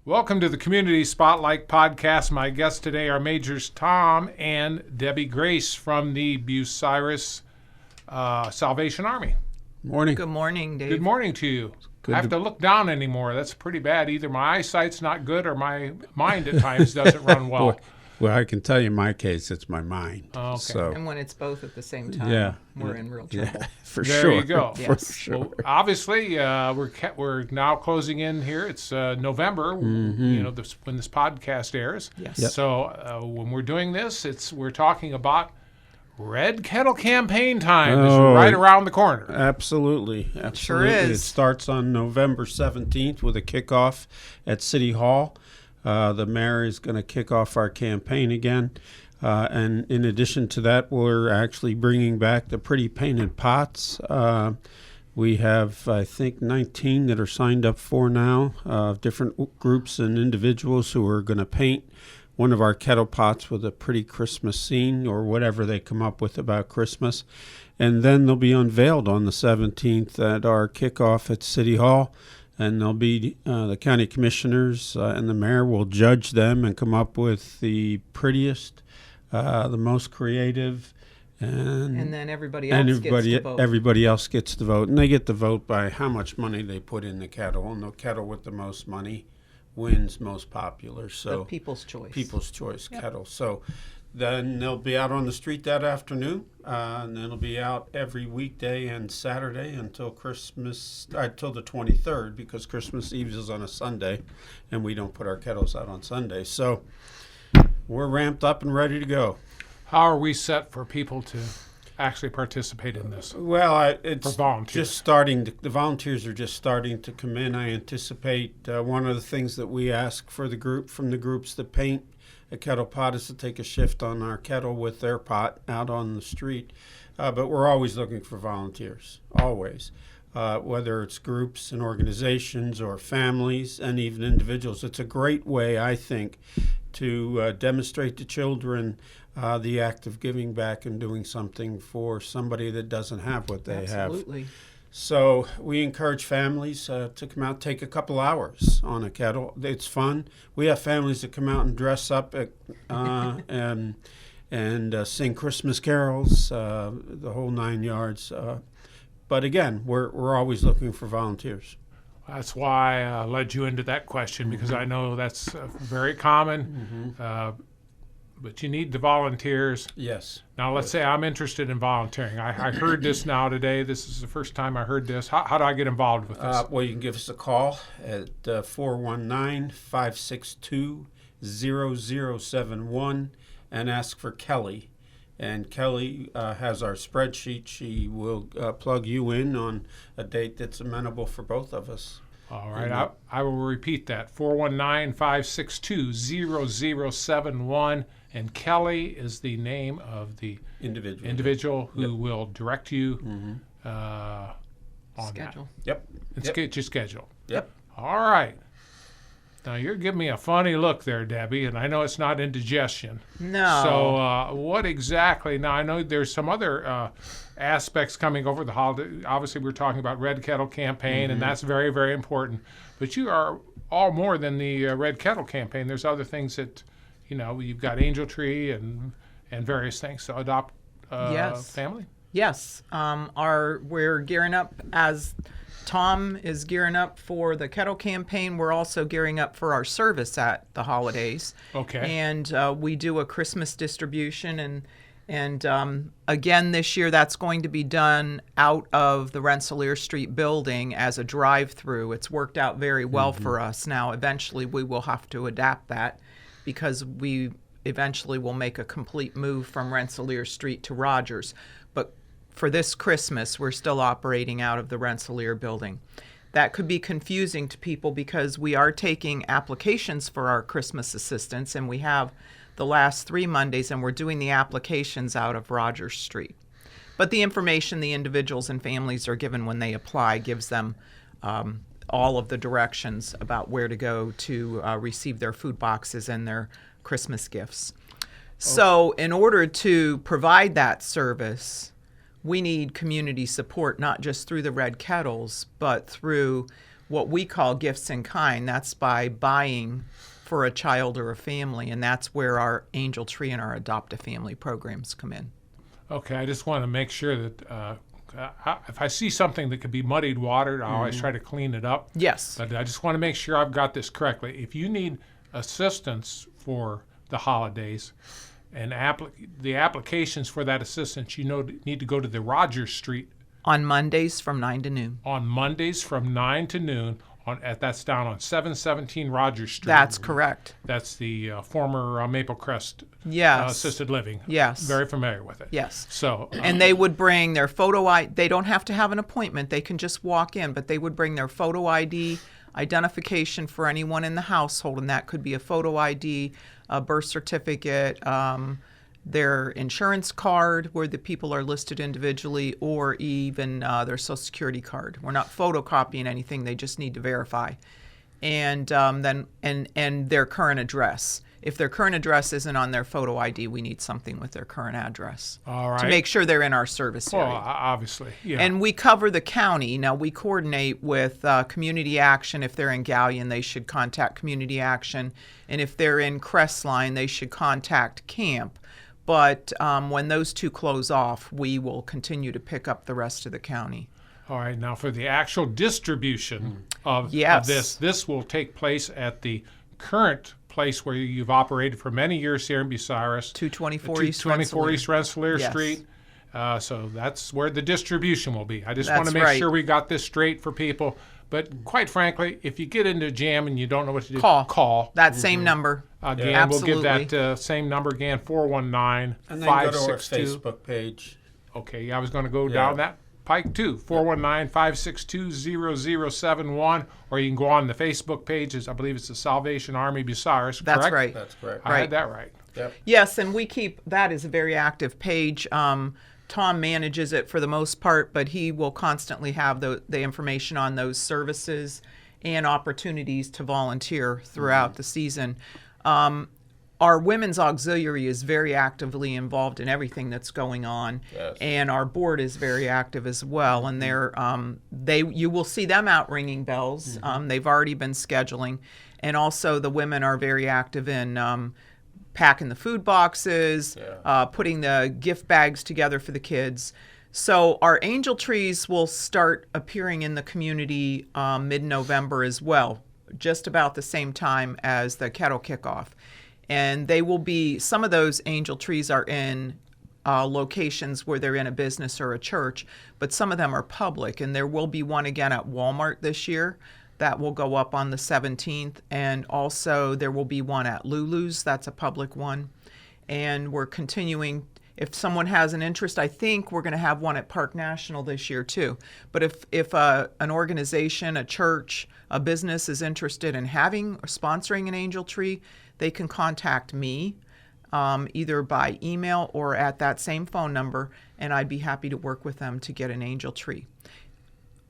Welcome to the Community Spotlight Podcast. My guests today are Majors Tom and Debbie Grace from the Bucyrus Salvation Army. Morning. Good morning, Dave. Good morning to you. I have to look down anymore. That's pretty bad. Either my eyesight's not good or my mind at times doesn't run well. Well, I can tell you in my case, it's my mind. Okay. So, And when it's both at the same time, we're in real trouble. yeah, for There sure. you go. For Yes. sure. Well, obviously, we're now closing in here. It's November, when this podcast airs. Yes. Yep. So when we're doing this, we're talking about Red Kettle Campaign time. It's Oh, right around the corner. Absolutely. Sure Absolutely. is. It starts on November 17th with a kickoff at City Hall. The mayor is going to kick off our campaign again. And in addition to that, we're actually bringing back the pretty painted pots. We have, I think, 19 that are signed up for now, different groups and individuals who are going to paint one of our kettle pots with a pretty Christmas scene or whatever they come up with about Christmas. And then they'll be unveiled on the 17th at our kickoff at City Hall. And there'll be the county commissioners and the mayor will judge them and come up with the prettiest, the most creative, And then everybody else gets to vote. Everybody else gets to vote, and they get to vote by how much money they put in the kettle. And the kettle with the most money wins most popular. So The People's Choice. People's Choice kettle. So then they'll be out on the street that afternoon, and then it'll be out every weekday and Saturday until Christmas, until the 23rd, because Christmas Eve is on a Sunday, and we don't put our kettles out on Sunday. So we're ramped up and ready to go. How are we set for people to actually participate in this? Well, it's For volunteers. just starting. The volunteers are just starting to come in. I anticipate one of the things that we ask for from the groups that paint a kettle pot is to take a shift on our kettle with their pot out on the street. But we're always looking for volunteers, always. Whether it's groups and organizations or families and even individuals. It's a great way, I think, to demonstrate to children the act of giving back and doing something for somebody that doesn't have what they have. Absolutely. So we encourage families to come out, take a couple hours on a kettle. It's fun. We have families that come out and dress up and sing Christmas carols, the whole 9 yards. But again, we're always looking for volunteers. That's why I led you into that question, because I know that's very common. But you need the volunteers. Yes. Now, let's say I'm interested in volunteering. I heard this now today. This is the first time I heard this. How do I get involved with this? Well, you can give us a call at 419-562-0071 and ask for Kelly. And Kelly has our spreadsheet. She will plug you in on a date that's amenable for both of us. All right. I will repeat that. 419-562-0071. And Kelly is the name of the individual who will direct you on Schedule. Yep. that. And get your schedule. Yep. All right. Now, you're giving me a funny look there, Debbie, and I know it's not indigestion. No. So what exactly? Now, I know there's some other aspects coming over the holiday. Obviously, we're talking about Red Kettle Campaign, and that's very, very important. But you are all more than the Red Kettle Campaign. There's other things that, you've got Angel Tree and various things. So adopt Yes. family? Yes. We're gearing up as Tom is gearing up for the kettle campaign. We're also gearing up for our service at the holidays. Okay. And we do a Christmas distribution, and again this year that's going to be done out of the Rensselaer Street building as a drive-through. It's worked out very well for us. Now, eventually we will have to adapt that because we eventually will make a complete move from Rensselaer Street to Rogers. But for this Christmas, we're still operating out of the Rensselaer building. That could be confusing to people because we are taking applications for our Christmas assistance, and we have the last 3 Mondays, and we're doing the applications out of Rogers Street. But the information the individuals and families are given when they apply gives them all of the directions about where to go to receive their food boxes and their Christmas gifts. So in order to provide that service, we need community support, not just through the Red Kettles, but through what we call gifts in kind. That's by buying for a child or a family, and that's where our Angel Tree and our Adopt a Family programs come in. Okay, I just want to make sure that if I see something that could be muddied water, I always try to clean it up. Yes. But I just want to make sure I've got this correctly. If you need assistance for the holidays and the applications for that assistance, need to go to the Rogers Street. On Mondays from 9 to noon. On Mondays from 9 to noon. That's down on 717 Rogers Street. That's correct. That's the former Maple Crest Yes. assisted living. Yes. Very familiar with it. Yes. So, and they would bring their photo ID. They don't have to have an appointment. They can just walk in, but they would bring their photo ID, identification for anyone in the household, and that could be a photo ID, a birth certificate, their insurance card where the people are listed individually, or even their Social Security card. We're not photocopying anything; they just need to verify, and then their current address. If their current address isn't on their photo ID, we need something with their current address all right. to make sure they're in our service area. Well, obviously, yeah. And we cover the county. Now, we coordinate with Community Action. If they're in Galleon, they should contact Community Action. And if they're in Crestline, they should contact Camp. But when those two close off, we will continue to pick up the rest of the county. All right. Now, for the actual distribution of Yes. this will take place at the current place where you've operated for many years here in Bucyrus. 224 East 224 Rensselaer. East Rensselaer Yes. Street. So that's where the distribution will be. I just want That's to make right. sure we got this straight for people. But quite frankly, if you get into a jam and you don't know what to do, Call. That same number. Again, we'll give Absolutely. that same number again, 419 And then go to our 562. Facebook page. Okay, I was going to go down that pike too, 419-562-0071, or you can go on the Facebook pages. I believe it's the Salvation Army Bucyrus, correct? That's right. That's correct. I had that right. Yep. Yes, and we keep that is a very active page. Tom manages it for the most part, but he will constantly have the information on those services and opportunities to volunteer throughout the season. Our women's auxiliary is very actively involved in everything that's going on, Yes. and our board is very active as well. And you will see them out ringing bells. They've already been scheduling, and also the women are very active in packing the food boxes, putting the gift bags together for the kids. So our angel trees will start appearing in the community mid-November as well, just about the same time as the kettle kickoff. And they will be, some of those angel trees are in locations where they're in a business or a church, but some of them are public. And there will be one again at Walmart this year that will go up on the 17th. And also there will be one at Lulu's. That's a public one. And we're continuing. If someone has an interest, I think we're going to have one at Park National this year too. But if an organization, a church, a business is interested in having or sponsoring an angel tree, they can contact me either by email or at that same phone number, and I'd be happy to work with them to get an angel tree.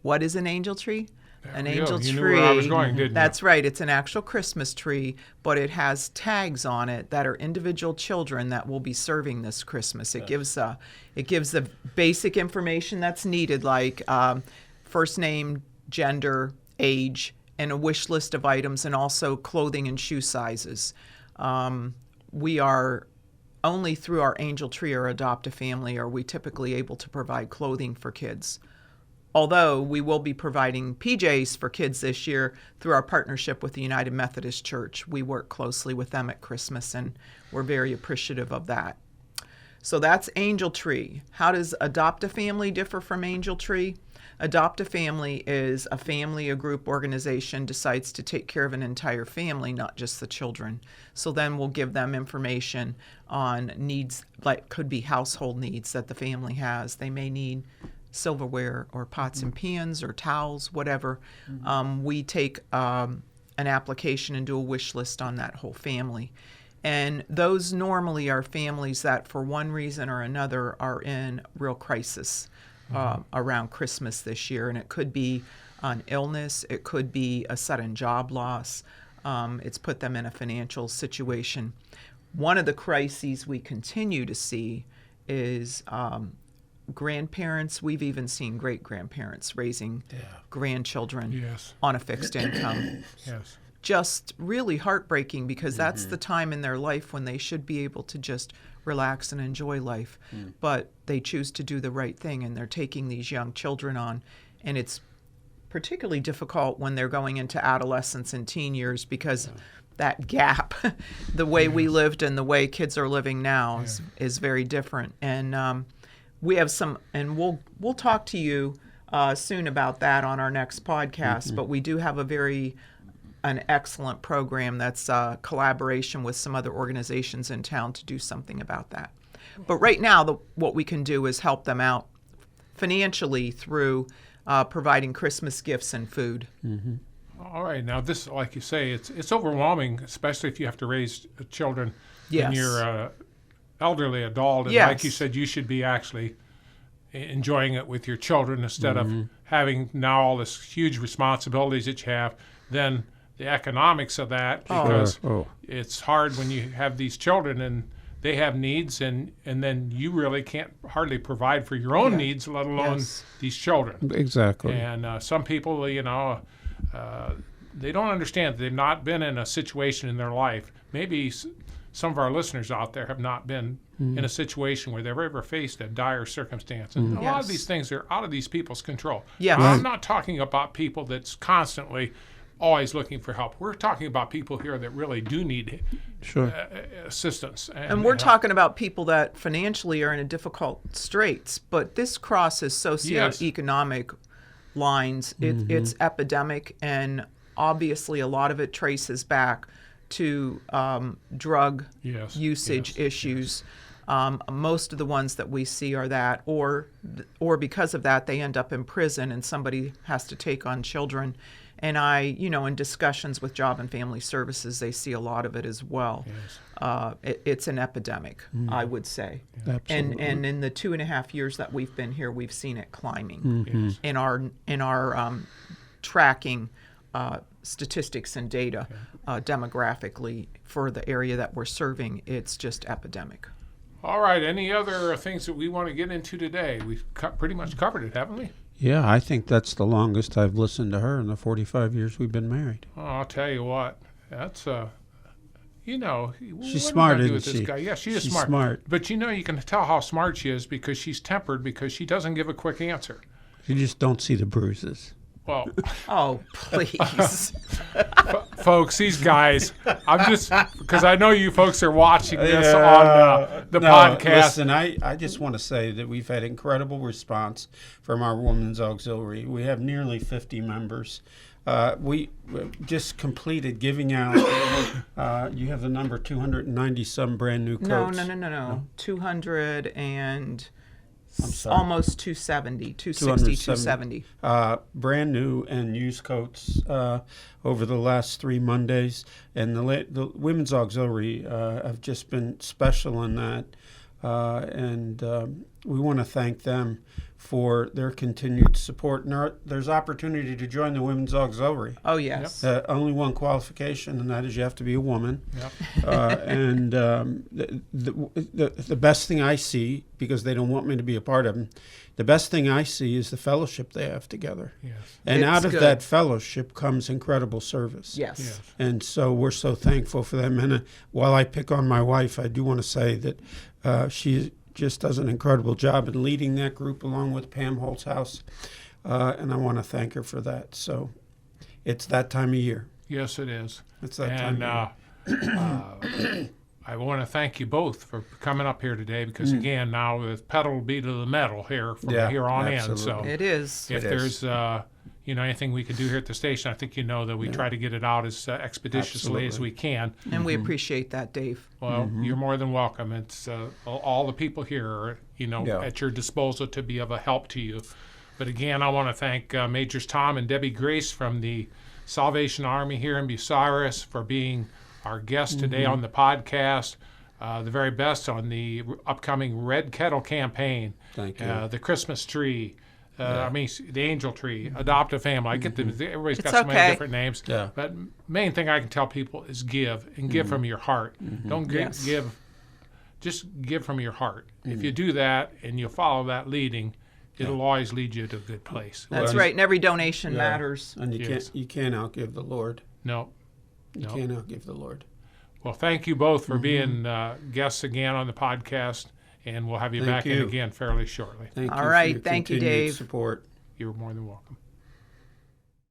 What is an angel tree? An angel tree. You knew where I was going, didn't you? That's right. It's an actual Christmas tree, but it has tags on it that are individual children that will be serving this Christmas. It gives the basic information that's needed, like first name, gender, age, and a wish list of items, and also clothing and shoe sizes. We are only through our angel tree or adopt a family are we typically able to provide clothing for kids. Although we will be providing PJs for kids this year through our partnership with the United Methodist Church. We work closely with them at Christmas, and we're very appreciative of that. So that's Angel Tree. How does Adopt a Family differ from Angel Tree? Adopt a Family is a family, a group organization decides to take care of an entire family, not just the children. So then we'll give them information on needs, like could be household needs that the family has. They may need silverware or pots and pans or towels, whatever. We take an application and do a wish list on that whole family. And those normally are families that for one reason or another are in real crisis around Christmas this year. And it could be an illness, it could be a sudden job loss. It's put them in a financial situation. One of the crises we continue to see is grandparents. We've even seen great-grandparents raising grandchildren Yes. on a fixed income. Yes. Just really heartbreaking, because that's the time in their life when they should be able to just relax and enjoy life. But they choose to do the right thing, and they're taking these young children on. And it's particularly difficult when they're going into adolescence and teen years, because that gap, the way we lived and the way kids are living now is very different. And we have some, and we'll talk to you soon about that on our next podcast. But we do have an excellent program that's collaboration with some other organizations in town to do something about that. But right now, what we can do is help them out financially through providing Christmas gifts and food. All right. Now, this, like you say, it's overwhelming, especially if you have to raise children Yes. and you're elderly adult. And Yes. like you said, you should be actually enjoying it with your children instead of having now all this huge responsibilities that you have. Then the economics of that, because it's hard when you have these children and they have needs, and then you really can't hardly provide for your own needs, let alone these children. Exactly. And some people, they don't understand that they've not been in a situation in their life. Maybe some of our listeners out there have not been in a situation where they've ever faced a dire circumstance. And a lot of these things are out of these people's control. Yes. I'm not talking about people that's constantly always looking for help. We're talking about people here that really do need assistance. And we're talking about people that financially are in a difficult straits, but this crosses socioeconomic lines. It's epidemic, and obviously a lot of it traces back to drug usage issues. Most of the ones that we see are that, or because of that, they end up in prison and somebody has to take on children. And in discussions with Job and Family Services, they see a lot of it as well. Yes. It's an epidemic, I would say. Yeah. And in the 2.5 years that we've been here, we've seen it climbing in our tracking statistics and data demographically for the area that we're serving. It's just epidemic. All right. Any other things that we want to get into today? We've pretty much covered it, haven't we? Yeah, I think that's the longest I've listened to her in the 45 years we've been married. Oh, I'll tell you what. That's she's smart, isn't she? Yeah, she is smart. But you can tell how smart she is because she's tempered, because she doesn't give a quick answer. You just don't see the bruises. Well, oh, please. Folks, these guys, I'm just, because I know you folks are watching this on the podcast. Listen, I just want to say that we've had incredible response from our Women's Auxiliary. We have nearly 50 members. We just completed giving out, you have the number, 290-some brand new coats. No. 200 and... almost 270, 260, 270. Brand new and used coats over the last 3 Mondays. And the Women's Auxiliary have just been special in that. And we want to thank them for their continued support. And there's opportunity to join the Women's Auxiliary. Oh, yes. Only one qualification, and that is you have to be a woman. Yep. And the best thing I see, because they don't want me to be a part of them, the best thing I see is the fellowship they have together. Yes. And out of that fellowship comes incredible service. Yes. And so we're so thankful for them. And while I pick on my wife, I do want to say that she just does an incredible job in leading that group along with Pam Holtzhaus. And I want to thank her for that. So it's that time of year. Yes, it is. It's that time of year. I want to thank you both for coming up here today, because again, now the pedal will be to the metal here from here on in. So it is. If there's anything we can do here at the station, I think that we try to get it out as expeditiously as we can. And we appreciate that, Dave. Well, you're more than welcome. It's all the people here are at your disposal to be of a help to you. But again, I want to thank Majors Tom and Debbie Grace from the Salvation Army here in Bucyrus for being our guest today on the podcast. The very best on the upcoming Red Kettle Campaign. Thank you. The Christmas tree. The angel tree, adopt a family. I get them. Everybody's got so many different names. Yeah. But main thing I can tell people is give, and give from your heart. Don't give just give from your heart. If you do that and you follow that leading, it'll always lead you to a good place. That's right, and every donation matters. And you can't outgive the Lord. No. You can't outgive the Lord. Well, thank you both for being guests again on the podcast, and we'll have you back in again fairly shortly. Thank you All for right, your thank you, continued Dave. support. You're more than welcome.